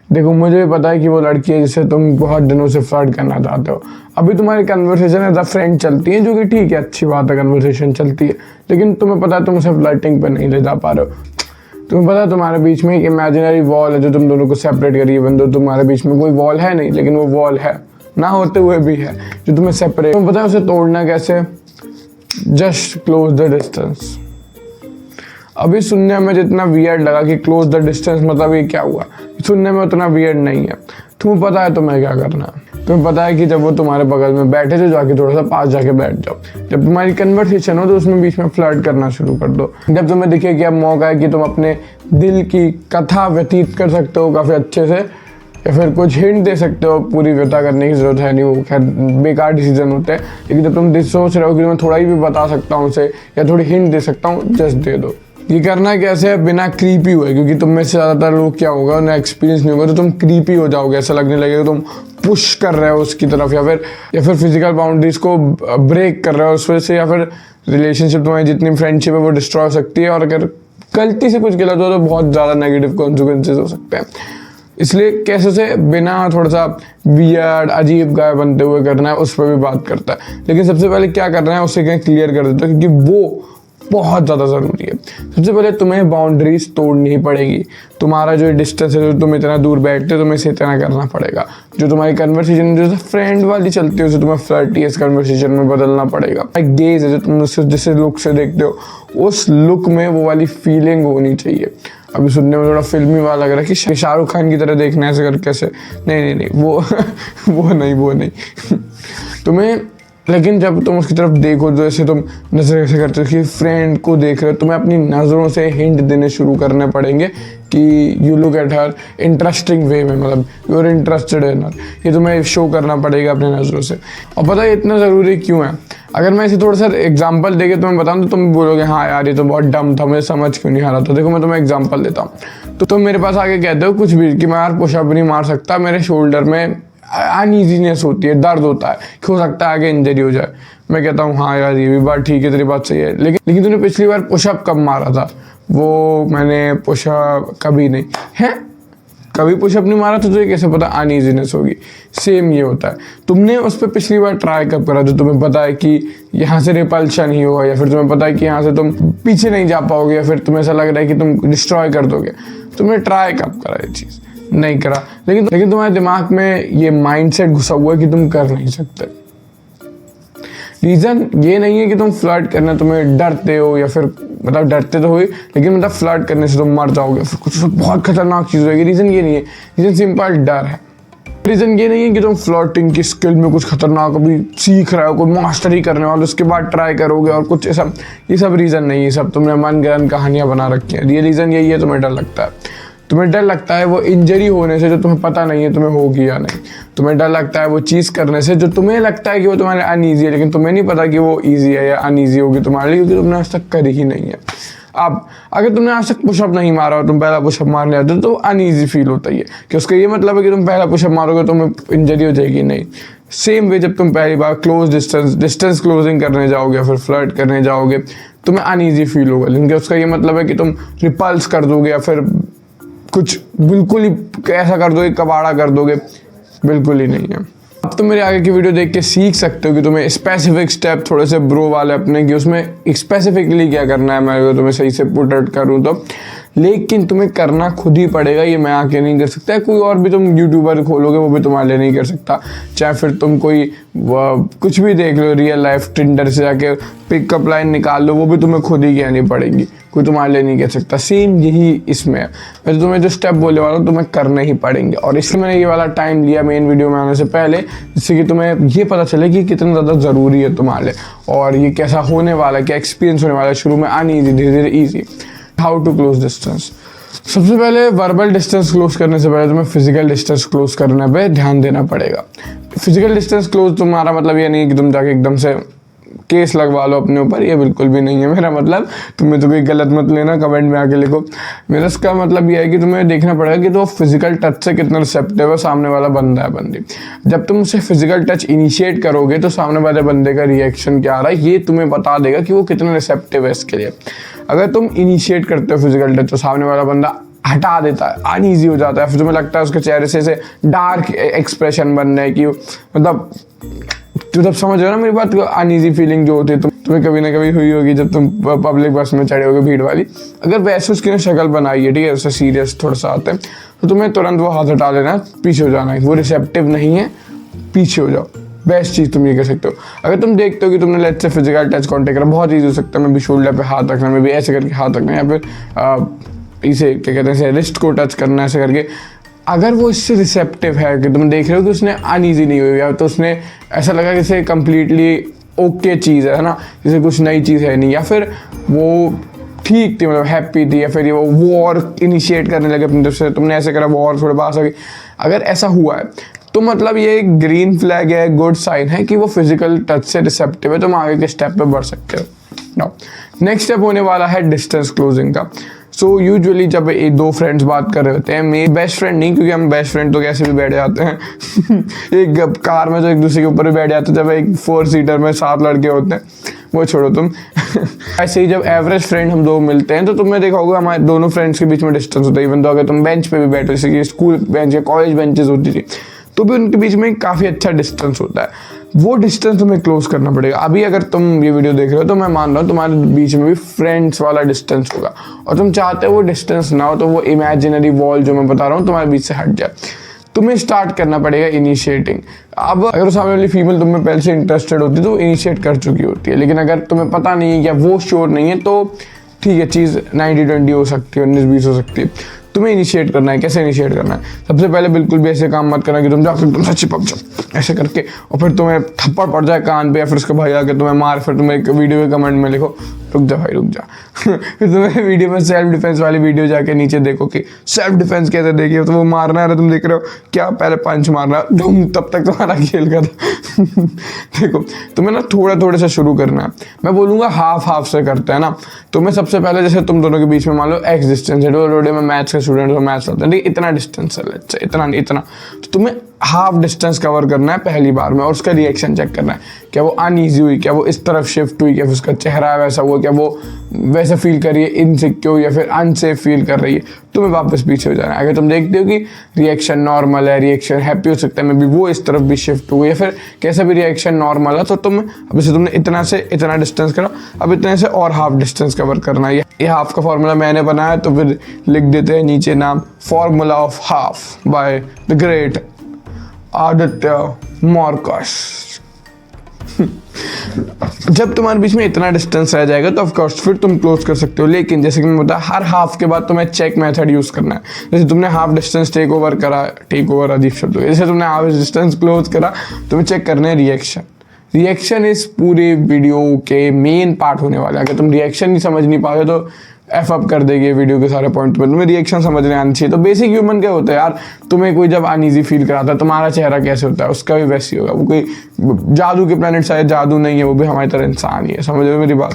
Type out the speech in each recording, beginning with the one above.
देखो मुझे पता है कि वो लड़की है जिससे तुम बहुत दिनों से फ्लर्ट करना चाहते हो। अभी तुम्हारी कन्वर्सेशन एज अ फ्रेंड चलती है, जो कि ठीक है, अच्छी बात है, कन्वर्सेशन चलती है, लेकिन तुम्हें पता है तुम उसे फ्लर्टिंग पे नहीं ले जा पा रहे हो। तुम्हें पता है तुम्हारे बीच में एक इमेजिनरी वॉल है जो तुम दोनों को सेपरेट करी है, बंदो तुम्हारे बीच में कोई वॉल है नहीं, लेकिन वो वॉल है, ना होते हुए भी है, जो तुम्हें सेपरेट। तुम्हें पता है उसे तोड़ना कैसे? Just close the distance. अभी सुनने में जितना वियर्ड लगा कि क्लोज द डिस्टेंस मतलब ये क्या हुआ, सुनने में उतना वियर्ड नहीं है। तुम्हें पता है तुम्हें क्या करना है। तुम्हें पता है कि जब वो तुम्हारे बगल में बैठे तो जाके थोड़ा सा पास जाके बैठ जाओ। जब तुम्हारी कन्वर्सेशन हो तो उसमें बीच में फ्लर्ट करना शुरू कर दो। जब तुम्हें दिखे कि अब मौका है कि तुम अपने दिल की कथा व्यतीत कर सकते हो काफ़ी अच्छे से, या फिर कुछ हिंट दे सकते हो, पूरी व्यथा करने की जरूरत है नहीं, वो खैर बेकार डिसीजन होते हैं, लेकिन जब तुम सोच रहे हो कि मैं थोड़ा ही भी बता सकता हूँ उसे या थोड़ी हिंट दे सकता हूँ, जस्ट दे दो। ये करना कैसे है? बिना क्रीपी हुए, क्योंकि तुम में से ज़्यादातर लोग क्या होगा, उन्हें एक्सपीरियंस नहीं होगा, तो तुम क्रीपी हो जाओगे, ऐसा लगने लगेगा तुम पुश कर रहे हो उसकी तरफ, या फिर फिजिकल बाउंड्रीज को ब्रेक कर रहे हो उस वजह से, या फिर रिलेशनशिप तुम्हारी जितनी फ्रेंडशिप है वो डिस्ट्रॉय हो सकती है, और अगर गलती से कुछ गलत हो तो बहुत ज़्यादा नेगेटिव कॉन्सिक्वेंसेज हो सकते हैं। इसलिए कैसे से बिना थोड़ा सा वियर्ड अजीब गाय बनते हुए करना है, उस पर भी बात करता है। लेकिन सबसे पहले क्या करना है, उसे क्या क्लियर कर देता है, क्योंकि वो बहुत ज़्यादा ज़रूरी है। सबसे पहले तुम्हें बाउंड्रीज तोड़नी ही पड़ेगी। तुम्हारा जो डिस्टेंस है, जो तुम इतना दूर बैठते हो, तुम्हें इसे इतना करना पड़ेगा। जो तुम्हारी कन्वर्सेशन जो फ्रेंड वाली चलती है, उसे तुम्हें फ्लर्टियस कन्वर्सेशन में बदलना पड़ेगा। एक गेज है जो तुम उससे जिस लुक से देखते हो, उस लुक में वो वाली फीलिंग होनी चाहिए। अभी सुनने में थोड़ा फिल्मी वाला लग रहा है कि शाहरुख खान की तरह देखना है ऐसे करके, कैसे? नहीं वो नहीं तुम्हें, लेकिन जब तुम उसकी तरफ देखो, जैसे तुम नजर ऐसे करते हो कि फ्रेंड को देख रहे हो, तुम्हें अपनी नज़रों से हिंट देने शुरू करने पड़ेंगे कि you look at her interesting way में, मतलब यू आर इंटरेस्टेड इन हर। ये तुम्हें शो करना पड़ेगा अपनी नज़रों से। और पता है इतना ज़रूरी क्यों है? अगर मैं इसे थोड़ा सा एग्जाम्पल देके तुम्हें बताऊँ तो तुम बोलोगे हाँ यार ये तो बहुत डम था, मुझे समझ क्यों नहीं आ रहा था। देखो मैं तुम्हें एग्जाम्पल देता हूँ, तो तुम मेरे पास आके कहते हो कुछ भी कि मैं यार पुशअप नहीं मार सकता, मेरे शोल्डर में अनईजीनेस होती है, दर्द होता है, हो सकता है आगे इंजरी हो जाए। मैं कहता हूँ हाँ यार ये भी बात ठीक है, तेरी बात सही है, लेकिन तूने पिछली बार पुशअप कब मारा था? वो मैंने पुशअप कभी नहीं है, कभी पुशअप नहीं मारा तो तुझे कैसे पता अनईजीनेस होगी? सेम ये होता है, तुमने उस पर पिछली बार ट्राई कब करा जो तुम्हें पता है कि यहाँ से रिपल्शन ही होगा, या फिर तुम्हें पता है कि यहाँ से तुम पीछे नहीं जा पाओगे, या फिर तुम्हें ऐसा लग रहा है कि तुम डिस्ट्रॉय कर दोगे। तुमने ट्राई कब करा ये चीज़? नहीं करा, लेकिन तुम्हारे दिमाग में ये माइंडसेट घुसा हुआ है कि तुम कर नहीं सकते। रीज़न ये नहीं है कि तुम फ्लर्ट करना तुम्हें डरते हो, या फिर मतलब डरते तो हो, लेकिन मतलब फ्लर्ट करने से तुम मर जाओगे, फिर कुछ बहुत खतरनाक चीज़ होगी। रीज़न ये नहीं है, रीज़न सिंपल डर है। रीज़न ये नहीं है कि तुम फ्लर्टिंग की स्किल में कुछ खतरनाक अभी सीख रहे हो, कोई मास्टरी करने वाले, उसके बाद ट्राई करोगे और कुछ ऐसा, ये सब रीज़न नहीं है। ये सब तुमने मनगढ़ंत कहानियाँ बना रखी हैं। ये रीज़न यही है, तुम्हें डर लगता है। तुम्हें डर लगता है वो इंजरी होने से जो तुम्हें पता नहीं है तुम्हें होगी या नहीं। तुम्हें डर लगता है वो चीज़ करने से जो तुम्हें लगता है कि वो तुम्हारे अनईजी है, लेकिन तुम्हें नहीं पता कि वो ईजी है या अनईजी होगी तुम्हारे लिए, क्योंकि तुमने आज तक करी ही नहीं है। अब अगर तुमने आज तक पुशअप नहीं मारा और तुम पहला पुशअप मारने आते हो तो अनईजी फील होता ही है, कि उसका ये मतलब है कि तुम पहला पुशअप मारोगे तो तुम्हें इंजरी हो जाएगी, नहीं। सेम वे जब तुम पहली बार क्लोज डिस्टेंस क्लोजिंग करने जाओगे, फिर फ्लर्ट करने जाओगे, तुम्हें अनईजी फील होगा, लेकिन उसका ये मतलब है कि तुम रिपल्स कर दोगे, या फिर कुछ बिल्कुल ही ऐसा कर दोगे, कबाड़ा कर दोगे, बिल्कुल ही नहीं है। अब तुम मेरे आगे की वीडियो देख के सीख सकते हो कि तुम्हें स्पेसिफिक स्टेप थोड़े से ब्रो वाले अपने, कि उसमें स्पेसिफिकली क्या करना है। मैं अगर तुम्हें सही से पुट आउट करूँ तो, लेकिन तुम्हें करना खुद ही पड़ेगा, ये मैं आके नहीं कर सकता। कोई और भी तुम यूट्यूबर खोलोगे वो भी तुम्हारे लिए नहीं कर सकता, चाहे फिर तुम कोई कुछ भी देख लो, रियल लाइफ टिंडर से जाके पिकअप लाइन निकाल लो, वो भी तुम्हें खुद ही कहनी पड़ेगी, कोई तुम्हारे लिए नहीं कर सकता। सेम यही इसमें है, मैं तुम्हें जो स्टेप बोलने वाला हूँ तुम्हें करने ही पड़ेंगे, और इसलिए मैंने ये वाला टाइम लिया मेन वीडियो में आने से पहले, जिससे कि तुम्हें ये पता चले कि कितना ज़्यादा ज़रूरी है तुम्हारे लिए, और ये कैसा होने वाला है, क्या एक्सपीरियंस होने वाला है। शुरू में अनईजी, धीरे धीरे easy. How to close distance. सबसे पहले वर्बल डिस्टेंस क्लोज करने से पहले तुम्हें फिजिकल डिस्टेंस क्लोज करने पे ध्यान देना पड़ेगा। फिजिकल डिस्टेंस क्लोज तुम्हारा मतलब ये नहीं है कि तुम जाके एकदम से केस लगवा लो अपने ऊपर, ये बिल्कुल भी नहीं है मेरा मतलब। तुम्हें तो कोई गलत मत लेना, कमेंट में आके लिखो। मेरा इसका मतलब ये है कि तुम्हें देखना पड़ेगा कि तो फिजिकल टच से कितना रिसेप्टिव है सामने वाला बंदा है बंदी। जब तुम उसे फिजिकल टच इनिशिएट करोगे तो सामने वाले बंदे का रिएक्शन क्या आ रहा है ये तुम्हें बता देगा कि वो कितना रिसेप्टिव है इसके लिए। अगर तुम इनिशिएट करते हो फिजिकल टच तो सामने वाला बंदा हटा देता है, अनईजी हो जाता है, फिर तुम्हें लगता है उसके चेहरे से ऐसे डार्क एक्सप्रेशन बन रहे हैं कि मतलब तो समझ रहे हो ना मेरी बात को, अनईजी फीलिंग जो होती है तुम्हें कभी ना कभी हुई होगी जब तुम पब्लिक बस में चढ़े होगे भीड़ वाली। अगर वैसे उसकी शक्ल बनाई है, ठीक है, उससे सीरियस थोड़ा सा आते हैं, तो तुम्हें तुरंत वो हाथ हटा लेना, पीछे हो जाना है, वो रिसेप्टिव नहीं है, पीछे हो जाओ। बेस्ट चीज़ तुम ये कर सकते हो। अगर तुम देखते हो कि तुमने let's say physical touch contact करा, बहुत ईजी हो सकता है, मैं भी शोल्डर पे हाथ रखना, मैं भी ऐसे करके हाथ रखना, या फिर इसे क्या कहते हैं रिस्ट को टच करना ऐसे करके। अगर वो इससे रिसेप्टिव है कि तुम देख रहे हो कि उसने अनईजी नहीं हुई, या तो उसने ऐसा लगा कि इसे कम्प्लीटली ओके चीज़ है ना, जैसे कुछ नई चीज़ है नहीं, या फिर वो ठीक थी, मतलब हैप्पी थी, या फिर वो वॉर इनिशिएट करने लगे अपनी तरफ से, तुमने ऐसे करा वॉर थोड़े पास आ गई, अगर ऐसा हुआ है तो मतलब ये एक ग्रीन फ्लैग है, गुड साइन है कि वो फिजिकल टच से रिसेप्टिव है, तुम आगे के स्टेप पे बढ़ सकते हो। नाउ नेक्स्ट स्टेप होने वाला है डिस्टेंस क्लोजिंग का। सो यूजुअली जब दो फ्रेंड्स बात कर रहे होते हैं, मेरे बेस्ट फ्रेंड नहीं, क्योंकि हम बेस्ट फ्रेंड तो कैसे भी बैठ जाते हैं एक कार में तो एक दूसरे के ऊपर भी बैठ जाते हैं, जब एक 4 सीटर में 7 लड़के होते हैं वो छोड़ो तुम ऐसे ही जब एवरेज फ्रेंड हम दो मिलते हैं तो तुमने देखा होगा हमारे दोनों फ्रेंड्स के बीच में डिस्टेंस होता है। इवन तो अगर तुम बेंच पे भी बैठो, जैसे कि स्कूल बेंच या कॉलेज बेंचेस होती थी, तो भी उनके बीच में काफ़ी अच्छा डिस्टेंस होता है, वो डिस्टेंस तुम्हें क्लोज करना पड़ेगा। अभी अगर तुम ये वीडियो देख रहे हो तो मैं मान रहा हूँ तुम्हारे बीच में भी फ्रेंड्स वाला डिस्टेंस होगा, और तुम चाहते हो वो डिस्टेंस ना हो, तो वो इमेजिनरी वॉल जो मैं बता रहा हूँ तुम्हारे बीच से हट जाए। तुम्हें स्टार्ट करना पड़ेगा इनिशिएटिंग। अब अगर सामने वाली फीमेल तुम्हें पहले से इंटरेस्टेड होती है तो वो इनिशिएट कर चुकी होती है, लेकिन अगर तुम्हें पता नहीं है या वो श्योर नहीं है तो ठीक है, चीज़ 90-20 हो सकती है, 19-20 हो सकती है। तुम्हें इनिशिएट करना है। कैसे इनिशिएट करना है? सबसे पहले बिल्कुल भी ऐसे काम मत करना कि तुम जाकर तुमसे चिपक जाओ ऐसे करके और फिर तुम्हें थप्पड़ पड़ जाए कान पे, या फिर उसके भाई आके तुम्हें मार, फिर तुम्हें एक वीडियो के कमेंट में लिखो रुक जा भाई रुक जा फिर तुम्हें वीडियो में सेल्फ डिफेंस वाली वीडियो जाके नीचे देखो कि सेल्फ डिफेंस कैसे देखिए, तो वो मारना है, तुम देख रहे हो क्या, पहले पंच मारना धूम, तब तक तुम्हारा खेल का था देखो तुम्हें ना थोड़े से शुरू करना है। मैं बोलूँगा हाफ से करते हैं ना। तुम्हें सबसे पहले जैसे तुम दोनों के बीच में मान लो एक्स डिस्टेंस है, रोडे में मैथ्स का स्टूडेंट हो, मैथ्स लाते हैं, ठीक, इतना डिस्टेंस है, इतना तो तुम्हें हाफ डिस्टेंस कवर करना है पहली बार में, और उसका रिएक्शन चेक करना है, क्या वो अनईजी हुई, क्या वो इस तरफ शिफ्ट हुई, क्या फिर उसका चेहरा वैसा हुआ, क्या वो वैसे फील कर रही है इनसिक्योर या फिर अनसेफ फील कर रही है, तुम्हें वापस पीछे हो जाना है। अगर तुम देखते हो कि रिएक्शन नॉर्मल है, रिएक्शन हैप्पी हो सकता है, मे बी वो इस तरफ भी शिफ्ट हुई, या फिर कैसा भी रिएक्शन नॉर्मल है, तो तुम अब जैसे तुमने इतना से इतना डिस्टेंस करा, अब इतने से और हाफ डिस्टेंस कवर करना है। ये हाफ का फॉर्मूला मैंने बनाया, तो फिर लिख देते हैं नीचे नाम, formula of half by the great Aditya Marcus. जब तुम्हारे बीच में इतना डिस्टेंस रह जाएगा तो ऑफ कोर्स फिर तुम क्लोज कर सकते हो, लेकिन जैसे कि मैं बताया हर हाफ के बाद तुम्हें चेक मेथड यूज करना है। जैसे तुमने हाफ डिस्टेंस टेक ओवर अजीब शब्द हो गया, जैसे तुमने हाफ डिस्टेंस क्लोज करा, तुम्हें चेक करना है रिएक्शन इस पूरे वीडियो के मेन पार्ट होने वाला है। अगर तुम रिएक्शन नहीं समझ नहीं पाओगे तो एफ अप कर देगी वीडियो के सारे पॉइंट पे। तुम्हें रिएक्शन समझने आनी चाहिए। तो बेसिक ह्यूमन क्या होता है यार, तुम्हें कोई जब अनईजी फील कराता है, तुम्हारा चेहरा कैसे होता है, उसका भी वैसे ही होगा। वो कोई जादू के प्लैनेट शायद जादू नहीं है, वो भी हमारी तरह इंसान ही है, समझ रहे मेरी बात।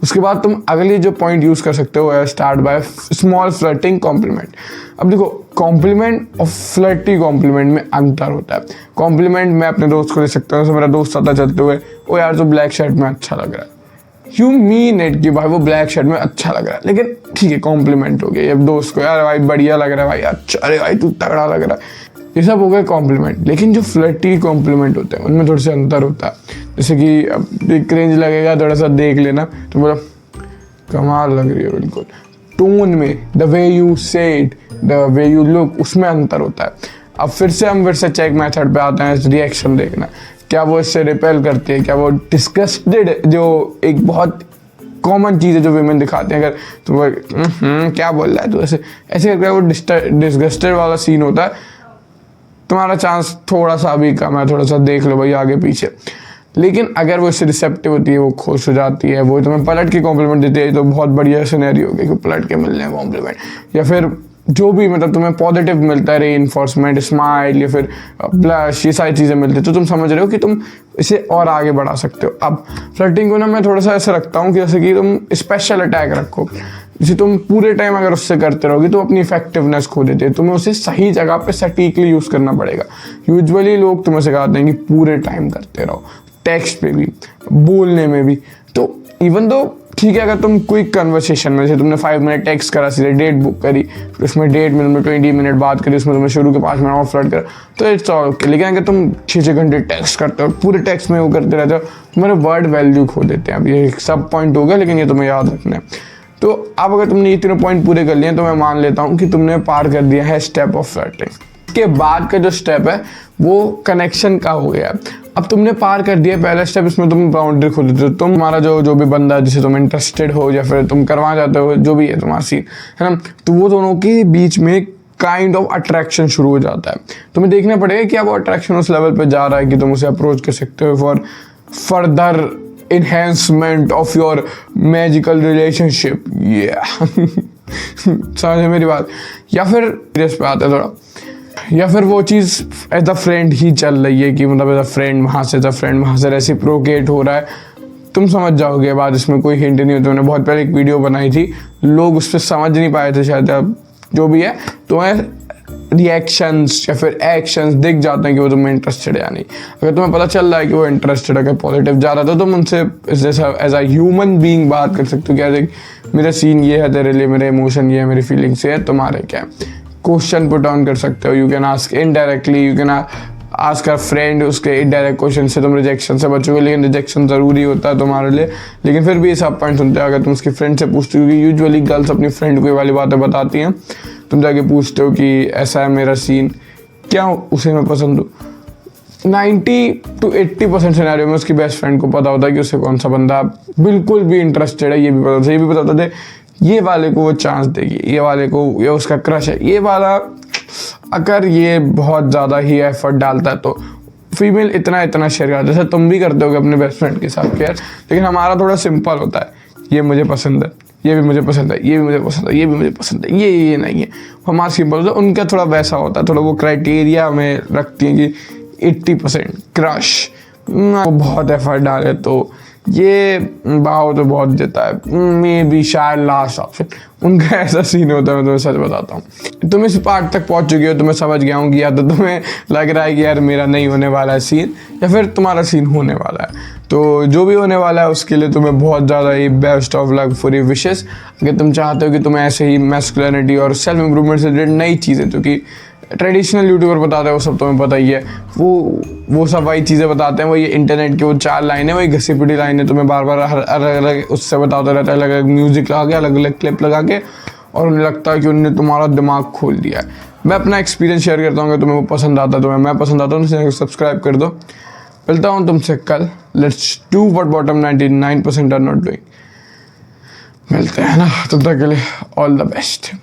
उसके बाद तुम अगली जो पॉइंट यूज कर सकते हो, start by small flirting compliment. अब देखो, कॉम्प्लीमेंट और फ्लर्टी कॉम्प्लीमेंट में अंतर होता है। कॉम्प्लीमेंट मैं अपने दोस्त को दे सकता हूँ, मेरा दोस्त आता चलते हुए, ओ यार तो ब्लैक शर्ट में अच्छा लग रहा है, यू मीन इट कि भाई वो ब्लैक शर्ट में अच्छा लग रहा है, लेकिन ठीक है कॉम्प्लीमेंट हो गया। अब दोस्त को यार भाई बढ़िया लग रहा है भाई, अच्छा, अरे भाई तू तगड़ा लग रहा है, ये सब हो गए कॉम्प्लीमेंट। लेकिन जो फ्लर्टी कॉम्प्लीमेंट होते हैं उनमें थोड़े से अंतर होता है। जैसे कि अब क्रिंज लगेगा, थोड़ा सा देख लेना तो बोला कमाल लग रही है, बिल्कुल टोन में, द वे यू से it, the way you look, उसमें अंतर होता है। अब फिर से चेक मेथड पे आते हैं, रिएक्शन देखना, क्या वो इससे रिपेल करती है, क्या वो डिस्गस्टेड, जो एक बहुत कॉमन चीज़ है जो वीमेन दिखाते हैं, अगर तो क्या बोल रहा है, तो ऐसे करके वो डिस्गस्टेड वाला सीन होता है, तुम्हारा चांस थोड़ा सा अभी कम है, थोड़ा सा देख लो भाई आगे पीछे। लेकिन अगर वो इससे रिसेप्टिव होती है, वो खुश हो जाती है, वो तुम्हें पलट के कॉम्प्लीमेंट देती है, तो बहुत बढ़िया सिनेरियो होगी कि पलट के मिल रहे हैं कॉम्प्लीमेंट, या फिर जो भी मतलब तुम्हें पॉजिटिव मिलता है, रीइंफोर्समेंट, स्माइल या फिर ब्लश, ये सारी चीज़ें मिलती है, तो तुम समझ रहे हो कि तुम इसे और आगे बढ़ा सकते हो। अब फ्लर्टिंग को ना मैं थोड़ा सा ऐसे रखता हूँ कि जैसे कि तुम स्पेशल अटैक रखो। जैसे तुम पूरे टाइम अगर उससे करते रहोगे तो अपनी इफेक्टिवनेस खो देते हैं, तुम्हें उसे सही जगह पे सटीकली यूज़ करना पड़ेगा। यूजुअली लोग तुम्हें सिखाते हैं कि पूरे टाइम करते रहो, टेक्स्ट पे भी, बोलने में भी। तो इवन दो ठीक है, अगर तुम क्विक कन्वर्सेशन में, जैसे तुमने 5 मिनट टेक्स्ट करा, सीधे डेट बुक करी, फिर उसमें डेट में तुमने 20 मिनट बात करी, उसमें तुमने शुरू के 5 मिनट और फ्लर्ट करा, तो इट्स ऑल ओके। लेकिन अगर तुम 6 घंटे टेक्स्ट करते हो और पूरे टेक्स्ट में वो करते रहते हो, तुम्हारे वर्ड वैल्यू खो देते हैं। अब ये सब पॉइंट हो गया, लेकिन ये तुम्हें याद रखना है। तो अब अगर तुमने ये तीनों पॉइंट पूरे कर लिए तो मैं मान लेता हूँ कि तुमने पार कर दिया है स्टेप ऑफ फ्लर्टिंग। इसके बाद का जो स्टेप है वो कनेक्शन का हो गया। अब तुमने पार कर दिया पहला स्टेप, इसमें तुम बाउंड्री खोल देते हो। तुम्हारा जो भी बंदा जिसे तुम इंटरेस्टेड हो या फिर तुम करवा जाते हो, जो भी है तुम्हारा सीन है ना, तो वो दोनों के बीच में काइंड ऑफ अट्रैक्शन शुरू हो जाता है। तुम्हें देखना पड़ेगा कि अब वो अट्रैक्शन उस लेवल पे जा रहा है कि तुम उसे अप्रोच कर सकते हो for further enhancement of your magical relationship, समझे मेरी बात। या फिर सीरियस पे आते थोड़ा, या फिर वो चीज़ एज अ फ्रेंड ही चल रही है कि मतलब एज अ फ्रेंड वहाँ से, एज अ फ्रेंड वहाँ से रेसिप्रोकेट हो रहा है। तुम समझ जाओगे बात, इसमें कोई हिंट नहीं होता। मैंने बहुत पहले एक वीडियो बनाई थी, लोग उस पर समझ नहीं पाए थे शायद, अब जो भी है तो रिएक्शंस या फिर एक्शंस दिख जाते हैं कि वो तुम्हें इंटरेस्टेड है या नहीं। अगर तुम्हें पता चल रहा है कि वो इंटरेस्टेड है, अगर पॉजिटिव जा रहा था, तो तुम उनसे जैसा एज अ ह्यूमन बीइंग बात कर सकते हो। क्या मेरा सीन ये है तेरे लिए, मेरे इमोशन ये है, मेरी फीलिंग्स ये है, तुम्हारे क्या है। क्वेश्चन पुट ऑन कर सकते हो। You can ask indirectly, you can ask a friend, उसके इनडायरेक्ट क्वेश्चन से तुम रिजेक्शन से बचोगे। लेकिन रिजेक्शन ज़रूरी होता है तुम्हारे लिए, लेकिन फिर भी ये सब पॉइंट सुनते हो। अगर तुम उसकी फ्रेंड से पूछते हो, क्योंकि यूजुअली गर्ल्स अपनी फ्रेंड को ये वाली बातें बताती हैं, तुम जाके पूछते हो कि ऐसा है मेरा सीन, क्या उसे मैं पसंद हूँ, 90 to 80% सिनेरियो में उसकी बेस्ट फ्रेंड को पता होता है कि उसे कौन सा बंदा बिल्कुल भी इंटरेस्टेड है। ये भी पता होता है, ये भी पता होता है ये वाले को वो चांस देगी, ये वाले को ये उसका क्रश है, ये वाला अगर ये बहुत ज़्यादा ही एफर्ट डालता है तो फीमेल इतना शेयर करता है। जैसे तुम भी करते हो अपने बेस्ट फ्रेंड के साथ केयर, लेकिन हमारा थोड़ा सिंपल होता है, ये मुझे पसंद है, ये भी मुझे पसंद है, ये भी मुझे पसंद है, ये भी मुझे पसंद है, ये नहीं है। हमारा सिंपल होता है, उनका थोड़ा वैसा होता है, थोड़ा वो क्राइटेरिया हमें रखती हैं कि 80% क्रश, वो बहुत एफर्ट डाले तो ये भाव तो बहुत देता है, मे बी शायद लास्ट ऑप्शन। उनका ऐसा सीन होता है, मैं तुम्हें सच बताता हूँ। तुम इस पार्ट तक पहुँच चुके हो तो मैं समझ गया हूँ कि या तो तुम्हें लग रहा है कि यार मेरा नहीं होने वाला है सीन, या फिर तुम्हारा सीन होने वाला है। तो जो भी होने वाला है उसके लिए तुम्हें बहुत ज़्यादा ही best of luck for your wishes. अगर तुम चाहते हो कि तुम्हें ऐसे ही मैस्कुलिनिटी और सेल्फ इम्प्रूवमेंट से रिलेटेड नई चीज़ें, जो कि ट्रेडिशनल यूट्यूबर बताते हैं वो सब तुम्हें पता ही है, वो सब वही चीज़ें बताते हैं, वो ये इंटरनेट की वो 4 लाइनें, वही घसी पिटी लाइनें तुम्हें बार बार अलग अलग उससे बताते रहता है, अलग अलग म्यूज़िक लगा के, अलग अलग क्लिप लगा के, और उन्हें लगता है कि उन्होंने तुम्हारा दिमाग खोल दिया है। मैं अपना एक्सपीरियंस शेयर करता हूँ, अगर तुम्हें वो पसंद आता है, तुम्हें मैं पसंद आता हूँ तो सब्सक्राइब कर दो। मिलता हूँ तुमसे कल। Let's do what bottom 99% are not doing. मिलते हैं ना, तब तक के लिए ऑल द बेस्ट।